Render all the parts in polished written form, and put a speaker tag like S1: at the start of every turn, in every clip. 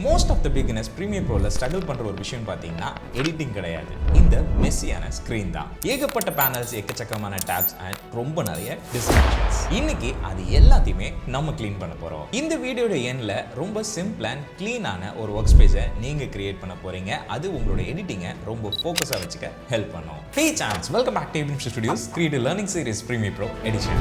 S1: Most of the beginners premiere ப்ரோல struggle பண்ற ஒரு விஷயம் பார்த்தீங்கன்னா எடிட்டிங் கிடையாது, இந்த மெஸ்ஸியான ஸ்க்ரீன் தான். ஏகப்பட்ட பேனல்ஸ், எக்கச்சக்கமான டேப்ஸ் அண்ட் ரொம்ப நிறைய டிஸ்ட்ராக்ஷன்ஸ். இன்னைக்கு அது எல்லாத்தையுமே நம்ம க்ளீன் பண்ண போறோம். இந்த வீடியோட எண்ட்ல ரொம்ப சிம்பிள் அண்ட் க்ளீனான ஒரு ஒர்க் ஸ்பேஸை நீங்க கிரியேட் பண்ண போறீங்க. அது உங்களோட எடிட்டிங்கை ரொம்ப ஃபோக்கஸா வச்சுக்க ஹெல்ப் பண்ணும். Hey champs, welcome back to Abhishek Studios Creative Learning Series Premiere Pro Edition.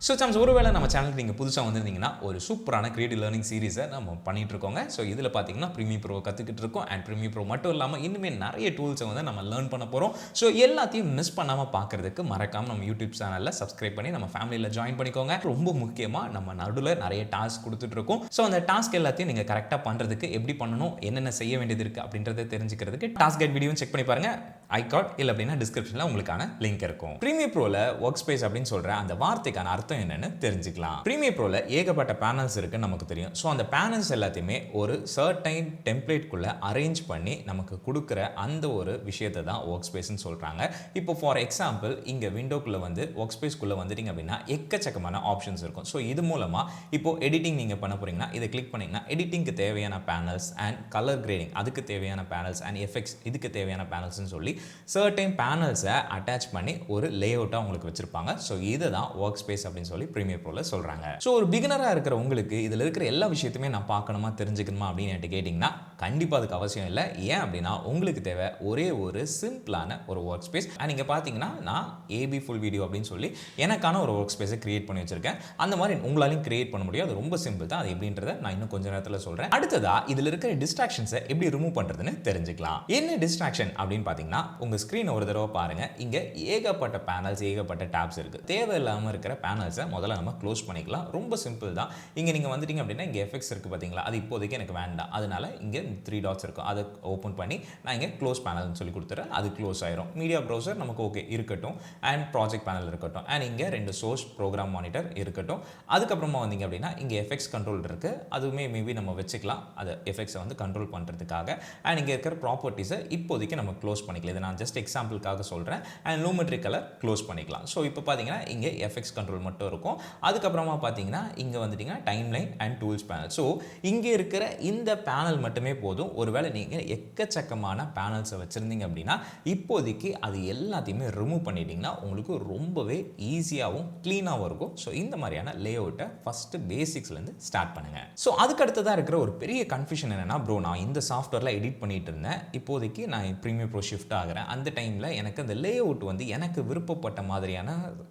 S1: So champs, ஒருவேளை நம்ம சேனலுக்கு நீங்கள் புதுசாக வந்திருந்தீங்கன்னா ஒரு சூப்பரான கிரியேட்டிவ் லேர்னிங் சீரிஸை நம்ம பண்ணிட்டு இருக்கோங்க. ஸோ இதில் பார்த்தீங்கன்னா ப்ரீமியர் ப்ரோ கற்றுக்கிட்டு இருக்கோம். அண்ட் ப்ரீமியர் ப்ரோ மட்டும் இல்லாமல் இன்னுமே நிறைய டூல்ஸை வந்து நம்ம லேர்ன் பண்ண போகிறோம். ஸோ எல்லாத்தையும் மிஸ் பண்ணாமல் பார்க்குறதுக்கு மறக்காமல் நம்ம யூடியூப் சேனலில் சப்ஸ்கிரைப் பண்ணி நம்ம ஃபேமிலியில் ஜாயின் பண்ணிக்கோங்க. ரொம்ப முக்கியமாக நம்ம நடுவில் நிறைய டாஸ்க் கொடுத்துட்ருக்கோம். ஸோ அந்த டாஸ்க் எல்லாத்தையும் நீங்கள் கரெக்டாக பண்ணுறதுக்கு எப்படி பண்ணணும், என்னென்ன செய்ய வேண்டியது இருக்குது அப்படின்றத தெரிஞ்சுக்கிறதுக்கு டாஸ்க் கைட் வீடியோ செக் பண்ணி பாருங்கள். ஐகார்ட் இல்லை அப்படின்னா டிஸ்கிரிப்ஷனில் உங்களுக்கான லிங்க் இருக்கும். ப்ரீமியர் ப்ரோவில் ஒர்க் ஸ்பேஸ் அப்படின்னு சொல்கிற அந்த வார்த்தைக்கான அர்த்தம் என்னன்னு தெரிஞ்சுக்கலாம். ப்ரீமியர் ப்ரோல ஏகப்பட்ட பேனல்ஸ் இருக்குன்னு நமக்கு தெரியும். ஸோ அந்த பேனல்ஸ் எல்லாத்தையுமே ஒரு சர்டைன் டெம்ப்ளேட்குள்ள அரேஞ்ச் பண்ணி நமக்கு கொடுக்குற அந்த ஒரு விஷயத்தை தான் ஒர்க் ஸ்பேஸ்ன்னு சொல்றாங்க. இப்போ ஃபார் எக்ஸாம்பிள், இங்க விண்டோக்குள்ள வந்து ஒர்க் ஸ்பேஸ்க்குள்ள வந்துட்டீங்க அப்படின்னா எக்கச்சக்கமான ஆப்ஷன்ஸ் இருக்கும். ஸோ இது மூலமா இப்போ எடிட்டிங் நீங்க பண்ண போறீங்கன்னா இதை கிளிக் பண்ணீங்கன்னா எடிட்டிங்க்கு தேவையான பேனல்ஸ் அண்ட் கலர் கிரேடிங் அதுக்கு தேவையான பேனல்ஸ் அண்ட் எஃபெக்ட்ஸ் இதுக்கு தேவையான பேனல்ஸ்னு சொல்லி சர்டைன் பேனல்ஸை அட்டாச் பண்ணி ஒரு லே அவுட்டா உங்களுக்கு வச்சிருப்பாங்க. ஸோ இதை தான் ஒர்க் ஸ்பேஸ் அப்படின்னு சொல்லி ப்ரீமியர் ப்ரோல சொல்றாங்க. ஸோ ஒரு பிகினரா இருக்கிற உங்களுக்கு இதுல இருக்கிற எல்லா விஷயத்தையுமே நான் பார்க்கணுமா தெரிஞ்சுக்கணுமா அப்படின்னு கேட்டீங்கன்னா கண்டிப்பா அதுக்கு அவசியம் இல்லை. ஏன் அப்படின்னா உங்களுக்கு தேவை ஒரே ஒரு சிம்பிளான ஒரு ஒர்க் ஸ்பேஸ். நீங்க பாத்தீங்கன்னா நான் ஏபி ஃபுல் வீடியோ அப்படின்னு சொல்லி எனக்கான ஒரு ஒர்க் ஸ்பேஸை கிரியேட் பண்ணி வச்சிருக்கேன். அந்த மாதிரி உங்களாலையும் கிரியேட் பண்ண முடியும். அது ரொம்ப சிம்பிள் தான். அது எப்படின்றத நான் இன்னும் கொஞ்ச நேரத்தில் சொல்றேன். அடுத்ததா இதுல இருக்கிற டிஸ்ட்ராக்ஷன்ஸை எப்படி ரிமூவ் பண்றதுன்னு தெரிஞ்சுக்கலாம். என்ன டிஸ்ட்ராக்ஷன் அப்படின்னு பாத்தீங்கன்னா, உங்க ஸ்கிரீனை ஒரு தடவை பாருங்க. இங்க ஏகப்பட்ட பேனல்ஸ், ஏகப்பட்ட டேப்ஸ் இருக்கு. தேவையில்லாம இருக்கிற பேனல்ஸை முதல்ல நம்ம க்ளோஸ் பண்ணிக்கலாம். ரொம்ப சிம்பிள் தான். இங்க நீங்க வந்துட்டீங்க அப்படின்னா இங்க எஃபெக்ட்ஸ் இருக்கு பாத்தீங்களா, அது இப்போதைக்கு எனக்கு வேண்டாம். அதனால இங்க 3 டாட்ஸ் இருக்கும். அதை ஓப்பன் பண்ணி நான் இங்க க்ளோஸ் பேனல்னு சொல்லி கொடுத்துறேன். அது க்ளோஸ் ஆயிரும். மீடியா ப்ரௌசர் நமக்கு ஓகே இருக்கட்டும். அண்ட் ப்ராஜெக்ட் பேனல் இருக்கட்டும். அண்ட் இங்க 2 சோர்ஸ் ப்ரோக்ராம் மானிட்டர் இருக்கட்டும். அதுக்கப்புறமா வந்தீங்க அப்படின்னா இங்க எஃபெக்ட்ஸ் கண்ட்ரோல் இருக்கு. அதுவுமே மேபி நம்ம வச்சுக்கலாம், அது எஃபெக்ட்ஸை வந்து கண்ட்ரோல் பண்றதுக்காக. அண்ட் இங்க இருக்கிற ப்ராப்பர்ட்டிஸை இப்போதைக்கு நம்ம க்ளோஸ் பண்ணிக்கலாம். இதை நான் ஜஸ்ட் எக்ஸாம்பிளுக்காக சொல்றேன். அண்ட் லூமெட்ரி கலர் க்ளோஸ் பண்ணிக்கலாம். ஸோ இப்போ பார்த்தீங்கன்னா இங்கே எஃபெக்ட்ஸ் கண்ட்ரோல் மட்டும் இருக்கும். அதுக்கப்புறமா பார்த்தீங்கன்னா இங்கே வந்துட்டீங்கன்னா timeline and tools panel. So இங்கே இருக்கிற இந்த பேனல் மட்டுமே போதும். ஒருவேளை நீங்கள் எக்கச்சக்கமான பேனல்ஸை வச்சுருந்தீங்க அப்படின்னா இப்போதைக்கு அது எல்லாத்தையுமே ரிமூவ் பண்ணிட்டீங்கன்னா உங்களுக்கு ரொம்பவே ஈஸியாகவும் க்ளீனாகவும் இருக்கும். ஸோ இந்த மாதிரியான லே அவுட்டை ஃபஸ்ட்டு பேசிக்ஸ்லேருந்து ஸ்டார்ட் பண்ணுங்க. ஸோ அதுக்கு அடுத்ததாக இருக்கிற ஒரு பெரிய கன்ஃபியூஷன் என்னன்னா, ப்ரோ நான் இந்த சாஃப்ட்வேரில் எடிட் பண்ணிட்டு இருந்தேன், இப்போதைக்கு நான் ப்ரீமியர் ப்ரோ ஷிஃப்ட் ஆகிறேன். அந்த டைமில் எனக்கு அந்த லே அவுட் வந்து எனக்கு விருப்பப்பட்ட மாதிரியான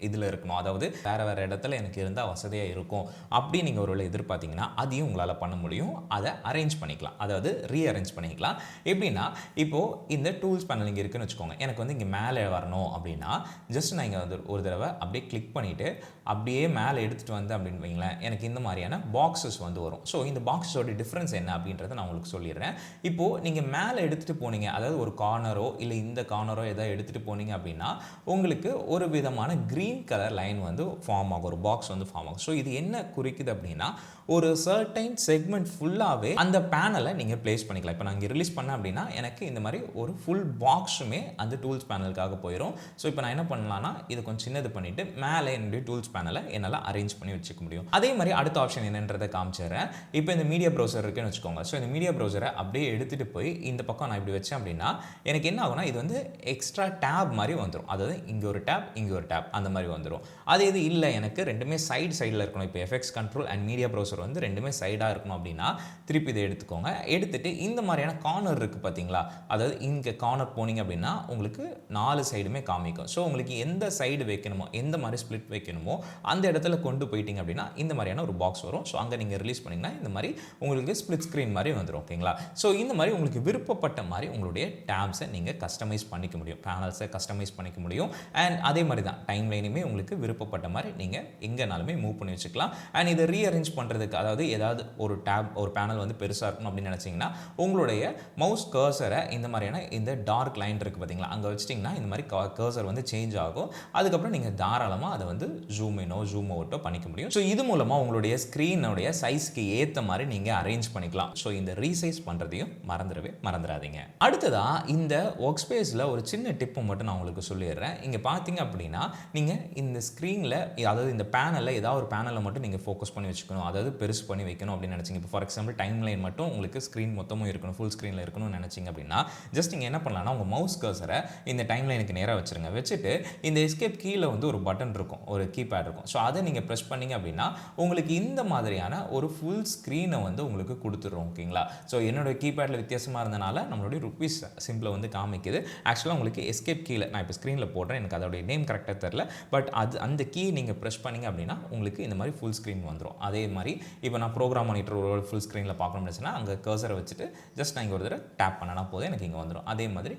S1: இதில் இருக்கணும். அதாவது வேறு இடத்துல எனக்கு இருந்தால் வசதியாக இருக்கும் அப்படின்னு நீங்கள் ஒரு எதிர்பார்த்தீங்கன்னா அதையும் உங்களால் பண்ண முடியும். அதை அரேஞ்ச் பண்ணிக்கலாம், அதாவது ரீஅரேஞ்ச் பண்ணிக்கலாம். எப்படின்னா, இப்போது இந்த டூல்ஸ் பேனல் இங்கே இருக்குன்னு வச்சுக்கோங்க. எனக்கு வந்து இங்கே மேலே வரணும் அப்படின்னா ஜஸ்ட் நான் இங்கே வந்து ஒரு தடவை அப்படியே கிளிக் பண்ணிவிட்டு அப்படியே மேலே எடுத்துகிட்டு வந்து அப்படின்னு வைங்களேன், எனக்கு இந்த மாதிரியான பாக்ஸஸ் வந்து வரும். ஸோ இந்த பாக்ஸஸோட டிஃப்ரென்ஸ் என்ன அப்படின்றத நான் உங்களுக்கு சொல்லிடுறேன். இப்போது நீங்கள் மேலே எடுத்துகிட்டு போனீங்க, அதாவது ஒரு கார்னரோ இல்லை இந்த கார்னரோ எதாவது எடுத்துகிட்டு போனீங்க அப்படின்னா உங்களுக்கு ஒரு விதமான கிரீன் கலர் லைன் வந்து ஃபார்ம் ஆகும், ஒரு பாக்ஸ் வந்து ஃபார்ம் ஆகும். ஸோ இது என்ன குறிக்குது அப்படின்னா, ஒரு சர்டைன் செக்மெண்ட் ஃபுல்லாகவே அந்த பேனலை நீங்கள் பிளேஸ் பண்ணிக்கலாம். இப்போ நான் இங்கே ரிலீஸ் பண்ணேன் அப்படின்னா எனக்கு இந்த மாதிரி ஒரு ஃபுல் பாக்ஸுமே அந்த டூல்ஸ் பேனலுக்காக போயிடும். ஸோ இப்போ நான் என்ன பண்ணலாம்னா இது கொஞ்சம் சின்னது பண்ணிவிட்டு மேலே என்னுடைய டூல்ஸ் பேனலை என்னால் அரேஞ்ச் பண்ணி வச்சுக்க முடியும். அதே மாதிரி அடுத்த ஆப்ஷன் என்னன்றதை காமிச்சிடுறேன். இப்போ இந்த மீடியா ப்ரௌசர் இருக்குன்னு வச்சுக்கோங்க. ஸோ இந்த மீடியா ப்ரௌசரை அப்படியே எடுத்துகிட்டு போய் இந்த பக்கம் நான் இப்படி வச்சேன் அப்படின்னா எனக்கு என்ன ஆகும்னா இது வந்து எக்ஸ்ட்ரா டேப் மாதிரி வந்துடும். அதாவது இங்கே ஒரு டேப் இங்கே ஒரு டேப் அந்த மாதிரி வந்துடும். அது இது இல்லை, எனக்கு ரெண்டுமே சைடில் இருக்கணும். இப்போ effects control and media browser வந்து ரெண்டுமே சைடாக இருக்கணும் அப்படின்னா திருப்பி இதை எடுத்துக்கோங்க. எடுத்துட்டு இந்த மாதிரியான கார்னர் இருக்குது பார்த்தீங்களா, அதாவது இங்கே கார்னர் போனீங்க அப்படின்னா உங்களுக்கு 4 சைடுமே காமிக்கும். ஸோ உங்களுக்கு எந்த சைடு வைக்கணுமோ, எந்த மாதிரி ஸ்பிளிட் வைக்கணுமோ அந்த இடத்துல கொண்டு போயிட்டீங்க அப்படின்னா இந்த மாதிரியான ஒரு பாக்ஸ் வரும். ஸோ அங்கே நீங்கள் ரிலீஸ் பண்ணிங்கன்னா இந்த மாதிரி உங்களுக்கு ஸ்பிளிட் ஸ்க்ரீன் மாதிரி வந்துடும். ஓகேங்களா? ஸோ இந்த மாதிரி உங்களுக்கு விருப்பப்பட்ட மாதிரி உங்களுடைய டேப்ஸை நீங்கள் கஸ்டமைஸ் பண்ணிக்க முடியும், பேனல்ஸை கஸ்டமைஸ் பண்ணிக்க முடியும். அண்ட் அதே மாதிரி தான் டைம் லைனுமே உங்களுக்கு விருப்பப்பட்ட மாதிரி நீங்கள் எங்கேனாலுமே மூவ் பண்ணி வச்சுக்கலாம். அண்ட் இதை ரீஅரேஞ்ச் பண்ணுறதுக்கு, அதாவது ஏதாவது ஒரு டேப் ஒரு பேனல் வந்து பெருசாக இருக்கணும் அப்படின்னு நினச்சிங்கன்னா பார்த்தீங்கன்னா உங்களுடைய மவுஸ் கர்சரை இந்த மாதிரியான இந்த டார்க் லைன் இருக்குது பார்த்தீங்களா, அங்கே வச்சிட்டிங்கன்னா இந்த மாதிரி கர்சர் வந்து சேஞ்ச் ஆகும். அதுக்கப்புறம் நீங்கள் தாராளமாக அதை வந்து ஜூம் இன்னோ ஜூம் அவுட்டோ பண்ணிக்க முடியும். ஸோ இது மூலமாக உங்களுடைய ஸ்க்ரீனுடைய சைஸ்க்கு ஏற்ற மாதிரி நீங்கள் அரேஞ்ச் பண்ணிக்கலாம். ஸோ இந்த ரீசைஸ் பண்ணுறதையும் மறந்துடாதீங்க. அடுத்ததாக இந்த ஒர்க் ஸ்பேஸில் ஒரு சின்ன டிப்பை மட்டும் நான் உங்களுக்கு சொல்லிடுறேன். இங்கே பார்த்தீங்க அப்படின்னா நீங்கள் இந்த ஸ்க்ரீனில், அதாவது இந்த பேனலில் ஏதாவது ஒரு பேனலில் மட்டும் நீங்கள் ஃபோக்கஸ் பண்ணி வச்சுக்கணும், அதாவது பெருசு பண்ணி வைக்கணும் அப்படின்னு நினச்சிங்க. இப்போ ஃபார் எக்ஸாம்பிள் டைம் லைன் மட்டும் உங்களுக்கு ஸ்க்ரீன் மொத்தமும் இருக்கணும், ஃபுல் ஸ்க்ரீனில் இருக்கணும்னு நினச்சிங்க அப்படின்னா ஜஸ்ட் நீங்கள் என்ன பண்ணலாம்னா உங்கள் மவுஸ் கர்சரை இந்த டைம் லைனுக்கு நேராக வச்சுருங்க. வச்சுட்டு இந்த எஸ்கேப் கீழே வந்து ஒரு பட்டன் இருக்கும், ஒரு கீபேட் இருக்கும். ஸோ அதை நீங்கள் ப்ரெஸ் பண்ணிங்க அப்படின்னா உங்களுக்கு இந்த மாதிரியான ஒரு ஃபுல் ஸ்க்ரீனை வந்து உங்களுக்கு கொடுத்துட்றோம். ஓகேங்களா? ஸோ என்னோடய கீபேடில் வித்தியாசமாக இருந்தனால நம்மளுடைய ருப்பீஸ் சிம்பிளை வந்து காமிக்குது. ஆக்சுவலாக உங்களுக்கு எஸ்கேப் கீழே நான் இப்போ ஸ்க்ரீனில் போடுறேன், எனக்கு அதோடைய நேம் கரெக்டாக தெரில. பட் அந்த கீ நீங்கள் ப்ரெஸ் பண்ணிங்க அப்படின்னா உங்களுக்கு இந்த மாதிரி ஃபுல் ஸ்க்ரீன் வந்துடும். அதே மாதிரி இப்போ நான் ப்ரோக்ராம் மானிட்டர் ஒரு ஃபுல் ஸ்க்ரீனில் பார்க்கணும்னு நினச்சினா அங்கே கர்சரை வச்சுட்டு ஜஸ்ட் நான் இங்கே ஒரு தடவை டேப் பண்ணனா போதும், எனக்கு இங்கே வந்துடும். அதே மாதிரி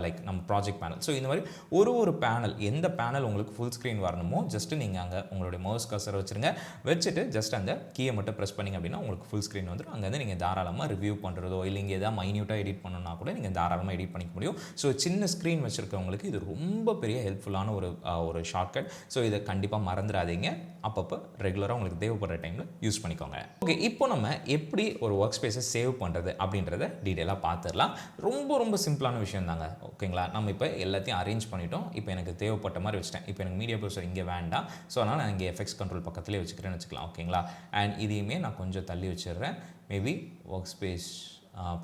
S1: லைக் நம்ம ப்ராஜெக்ட் பேனல். ஸோ இந்த மாதிரி ஒரு பேனல், எந்த பேனல் உங்களுக்கு ஃபுல் ஸ்க்ரீன் வரணுமோ ஜஸ்ட் நீங்கள் அங்கே உங்களுடைய மவுஸ் கர்சரை வச்சுட்டு ஜஸ்ட் அந்த கீயை மட்டும் ப்ரெஸ் பண்ணிங்க அப்படின்னா உங்களுக்கு ஃபுல் ஸ்க்ரீன் வந்துடும். அங்கே வந்து நீங்கள் தாராளமாக ரிவ்யூ பண்ணுறதோ இல்லை இங்கே ஏதாவது மைன்யூட்டாக எடிட் பண்ணணும்னா கூட நீங்கள் தாராளமாக எடிட் பண்ணிக்க முடியும். ஸோ சின்ன ஸ்க்ரீன் வச்சுருக்கவங்களுக்கு இது ரொம்ப பெரிய ஹெல்ப்ஃபுல்லான ஒரு ஷார்ட்கட். ஸோ இதை கண்டிப்பாக மறந்துடாதீங்க. அப்பப்போ ரெகுலராக உங்களுக்கு தேவைப்படுற டைமில் யூஸ் பண்ணிக்கோங்க. ஓகே, இப்போ நம்ம எப்படி ஒரு ஒர்க் ஸ்பேஸை சேவ் பண்ணுறது அப்படின்றத டீட்டெயிலாக பார்த்துடலாம். ரொம்ப சிம்பிளான விஷயம் தாங்க. ஓகேங்களா? நம்ம இப்போ எல்லாத்தையும் அரேஞ்ச் பண்ணிட்டோம். இப்போ எனக்கு தேவைப்பட்ட மாதிரி வச்சுட்டேன். இப்போ எனக்கு மீடியா ப்ரொசர் இங்கே வேண்டாம். ஸோ அதனால் நான் இங்கே எஃபெக்ட்ஸ் கண்ட்ரோல் பக்கத்துலேயே வச்சுக்கிறேன்னு வச்சுக்கலாம். ஓகேங்களா? அண்ட் இதையுமே நான் கொஞ்சம் தள்ளி வச்சிடுறேன். Maybe work space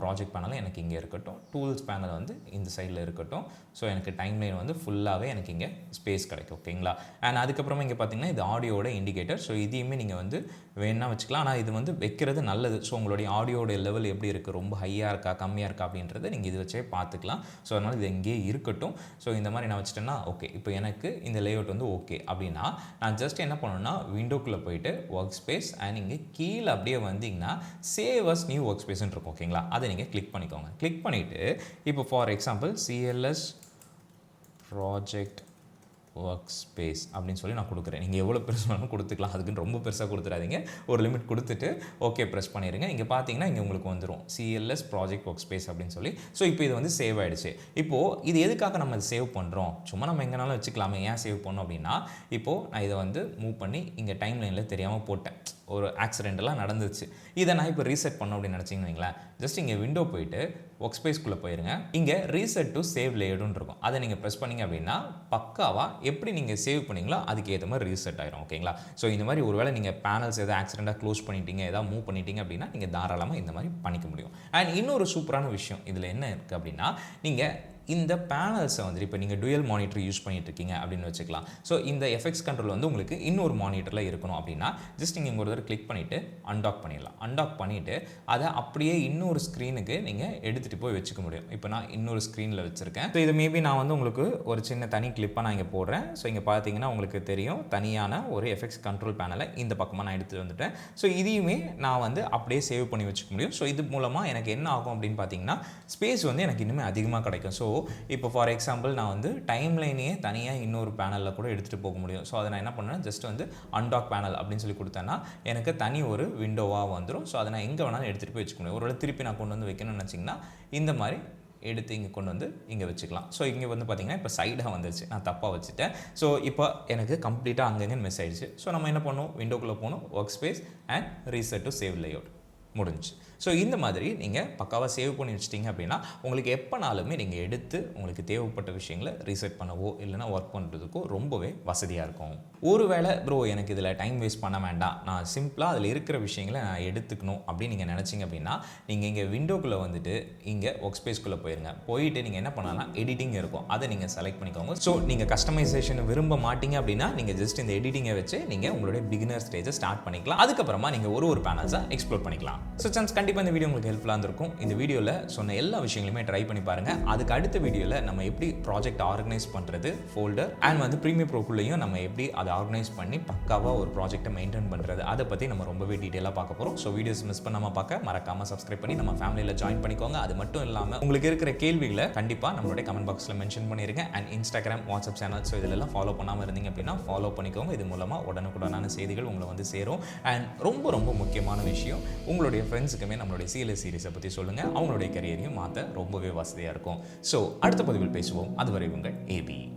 S1: project panel எனக்கு இங்கே இருக்கட்டும், டூல்ஸ் பேனல் வந்து இந்த சைடில் இருக்கட்டும். ஸோ எனக்கு டைம் லைன் வந்து ஃபுல்லாகவே எனக்கு இங்கே ஸ்பேஸ் கிடைக்கும். ஓகேங்களா? அண்ட் அதுக்கப்புறமா இங்கே பார்த்தீங்கன்னா இது ஆடியோட இண்டிகேட்டர். ஸோ இதையுமே நீங்கள் வந்து வேணால் வச்சுக்கலாம். ஆனால் இது வந்து வைக்கிறது நல்லது. ஸோ உங்களுடைய ஆடியோட லெவல் எப்படி இருக்குது, ரொம்ப ஹையாக இருக்கா கம்மியாக இருக்கா அப்படின்றத நீங்கள் இது வச்சே பார்த்துக்கலாம். ஸோ அதனால் இது எங்கேயே இருக்கட்டும். ஸோ இந்த மாதிரி நான் வச்சுட்டேன்னா ஓகே, இப்போ எனக்கு இந்த லேஅவுட் வந்து ஓகே அப்படின்னா நான் ஜஸ்ட் என்ன பண்ணணும்னா விண்டோக்குள்ளே போயிட்டு ஒர்க் ஸ்பேஸ் அண்ட் இங்கே கீழே அப்படியே வந்தீங்கன்னா சேவ் அஸ் நியூ ஒர்க் ஸ்பேஸ்ன்னு இருக்கும். ஓகேங்களா? அதை நீங்கள் கிளிக் பண்ணிக்கோங்க. கிளிக் பண்ணிவிட்டு இப்போ for example CLS project work space அப்படின்னு சொல்லி நான் கொடுக்குறேன். நீங்கள் எவ்வளோ பெருசு வேணாலும் கொடுத்துக்கலாம். அதுக்குன்னு ரொம்ப பெருசாக கொடுத்துடாதீங்க. ஒரு லிமிட் கொடுத்துட்டு ஓகே ப்ரெஸ் பண்ணிடுங்க. இங்கே பார்த்தீங்கன்னா இங்கே உங்களுக்கு வந்துடும் CLS ப்ராஜெக்ட் ஒர்க் ஸ்பேஸ் அப்படின்னு சொல்லி. ஸோ இப்போ இது வந்து சேவ் ஆகிடுச்சு. இப்போது இது எதுக்காக நம்ம சேவ் பண்ணுறோம்? சும்மா நம்ம எங்கேனாலும் வச்சுக்கலாமே, ஏன் சேவ் பண்ணோம் அப்படின்னா இப்போது நான் இதை வந்து மூவ் பண்ணி இங்கே டைம் லைனில் தெரியாமல் போட்டேன், ஒரு ஆக்சிடென்டெல்லாம் நடந்துச்சு. இதை நான் இப்போ ரீசெட் பண்ணோம் அப்படின்னு நினச்சிங்கன்னு வைங்களேன். ஜஸ்ட் இங்கே விண்டோ போயிட்டு ஒர்க் ஸ்பேஸ்க்குள்ளே போயிருங்க. இங்கே ரீசெட் டு சேவ் லேயர்டுன்னு இருக்கும். அதை நீங்கள் ப்ரெஸ் பண்ணிங்க அப்படின்னா பக்காவாக எப்படி நீங்கள் சேவ் பண்ணிங்களோ அதுக்கு ஏற்ற மாதிரி ரீசெட் ஆயிரும். ஓகேங்களா? ஸோ இந்த மாதிரி ஒருவேளை நீங்கள் பேனல்ஸ் எதாவது ஆக்சிடென்ட்டாக க்ளோஸ் பண்ணிட்டீங்க, ஏதாவது மூவ் பண்ணிட்டீங்க அப்படின்னா நீங்கள் தாராளமாக இந்த மாதிரி பண்ணிக்க முடியும். அண்ட் இன்னொரு சூப்பரான விஷயம் இதில் என்ன இருக்குது அப்படின்னா நீங்கள் இந்த பேனல்ஸை வந்து இப்போ நீங்கள் டுயல் மானிட்டர் யூஸ் பண்ணிட்டு இருக்கீங்க அப்படின்னு வச்சுக்கலாம். ஸோ இந்த எஃபெக்ட்ஸ் கண்ட்ரோல் வந்து உங்களுக்கு இன்னொரு மானிட்டரில் இருக்கணும் அப்படின்னா ஜஸ்ட் நீங்கள் ஒரு தடவை கிளிக் பண்ணிவிட்டு அன்டாக் பண்ணிடலாம். அன்டாக் பண்ணிவிட்டு அதை அப்படியே இன்னொரு ஸ்க்ரீனுக்கு நீங்கள் எடுத்துகிட்டு போய் வச்சுக்க முடியும். இப்போ நான் இன்னொரு ஸ்க்ரீனில் வச்சுருக்கேன். ஸோ இது மேபி நான் வந்து உங்களுக்கு ஒரு சின்ன தனி கிளிப்பாக நான் இங்கே போடுறேன். ஸோ இங்கே பார்த்தீங்கன்னா உங்களுக்கு தெரியும் தனியான ஒரு எஃபெக்ட்ஸ் கண்ட்ரோல் பேனலை இந்த பக்கமாக நான் எடுத்துகிட்டு வந்துட்டேன். ஸோ இதையுமே நான் வந்து அப்படியே சேவ் பண்ணி வச்சுக்க முடியும். ஸோ இது மூலமாக எனக்கு என்ன ஆகும் அப்படின்னு பார்த்தீங்கன்னா ஸ்பேஸ் வந்து எனக்கு இன்னுமே அதிகமாக கிடைக்கும். ஸோ இப்போ ஃபார் எக்ஸாம்பிள் நான் வந்து டைம் லைனையே தனியாக இன்னொரு பேனலில் கூட எடுத்துகிட்டு போக முடியும். ஸோ அதை நான் என்ன பண்ணுறேன், ஜஸ்ட் வந்து அன்டாக் பேனல் அப்படின்னு சொல்லி கொடுத்தேன்னா எனக்கு தனி ஒரு விண்டோவாக வந்துடும். ஸோ அதை நான் எங்கே வேணாலும் எடுத்துகிட்டு போய் வச்சுக்க முடியும். ஒரு திருப்பி நான் கொண்டு வந்து வைக்கணும்னு நினச்சிங்கன்னா இந்த மாதிரி எடுத்து இங்கே கொண்டு வந்து இங்கே வச்சுக்கலாம். ஸோ இங்கே வந்து பார்த்திங்கன்னா இப்போ சைடாக வந்துருச்சு, நான் தப்பாக வச்சுட்டேன். ஸோ இப்போ எனக்கு கம்ப்ளீட்டாக அங்கங்கே மிஸ் ஆகிடுச்சு. ஸோ நம்ம என்ன பண்ணணும், விண்டோக்குள்ளே போகணும், work space and reset to save layout முடிஞ்சு. ஸோ இந்த மாதிரி நீங்கள் பக்காவாக சேவ் பண்ணி வச்சிட்டிங்க அப்படின்னா உங்களுக்கு எப்போனாலுமே நீங்கள் எடுத்து உங்களுக்கு தேவைப்பட்ட விஷயங்களை ரீசெட் பண்ணவோ இல்லைனா ஒர்க் பண்ணுறதுக்கோ ரொம்பவே வசதியாக இருக்கும். ஒருவேளை ப்ரோ எனக்கு இதில் டைம் வேஸ்ட் பண்ண வேண்டாம், நான் சிம்பிளாக அதில் இருக்கிற விஷயங்களை நான் எடுத்துக்கணும் அப்படின்னு நீங்கள் நினச்சிங்க அப்படின்னா நீங்கள் இங்கே விண்டோக்குள்ளே வந்துட்டு இங்கே ஒர்க் ஸ்பேஸ்க்குள்ளே போயிருங்க. போயிட்டு நீங்கள் என்ன பண்ணலாம், எடிட்டிங் இருக்கும், அதை நீங்கள் செலக்ட் பண்ணிக்கோங்க. ஸோ நீங்கள் கஸ்டமைசேஷன் விரும்ப மாட்டீங்க அப்படின்னா நீங்கள் ஜஸ்ட் இந்த எடிட்டிங்கை வச்சு நீங்கள் உங்களுடைய பிகினர் ஸ்டேஜை ஸ்டார்ட் பண்ணிக்கலாம். அதுக்கப்புறமா நீங்கள் ஒரு பேனல்ஸாக எக்ஸ்ப்ளோர் பண்ணிக்கலாம். ஸோ சான்ஸ் கண்டிப்பாக இந்த வீடியோ உங்களுக்கு ஹெல்ப்ஃபுல்லாக இருந்திருக்கும். இந்த வீடியோவில் சொன்ன எல்லா விஷயங்களுமே ட்ரை பண்ணி பாருங்கள். அதுக்கு அடுத்த வீடியோவில் நம்ம எப்படி ப்ராஜெக்ட் ஆர்கனைஸ் பண்ணுறது, ஃபோல்டர் அண்ட் வந்து ப்ரீமியர் ப்ரோக்குள்ளேயும் நம்ம எப்படி அதை ஆர்கனைஸ் பண்ணி பக்காவாக ஒரு ப்ராஜெக்ட்டை மெயின்டைன் பண்ணுறது, அதை பற்றி நம்ம ரொம்பவே டீட்டெயிலாக பார்க்க போகிறோம். ஸோ வீடியோஸ் மிஸ் பண்ணாமல் பார்க்க மறக்காமல் சப்ஸ்கிரைப் பண்ணி நம்ம ஃபேமிலியில் ஜாயின் பண்ணிக்கோங்க. அது மட்டும் இல்லாமல் உங்களுக்கு இருக்கிற கேள்விகளை கண்டிப்பாக நம்மளுடைய கமெண்ட் பாக்ஸில் மென்ஷன் பண்ணிருங்க. And Instagram, WhatsApp channel, so இதெல்லாம் ஃபாலோ பண்ணாமல் இருந்தீங்க அப்படின்னா ஃபாலோ பண்ணிக்கோங்க. இது மூலமாக உடனுக்குடனான செய்திகள் உங்களை வந்து சேரும். அண்ட் ரொம்ப ரொம்ப முக்கியமான விஷயம், உங்களோட உங்களுடைய ஃப்ரெண்ட்ஸுக்குமே நம்மளுடைய CLS சீரிஸை பற்றி சொல்லுங்கள். அவங்களுடைய கரியரையும் மாற்ற ரொம்பவே வசதியாக இருக்கும். ஸோ அடுத்த பதிவில் பேசுவோம். அதுவரை உங்கள் AB.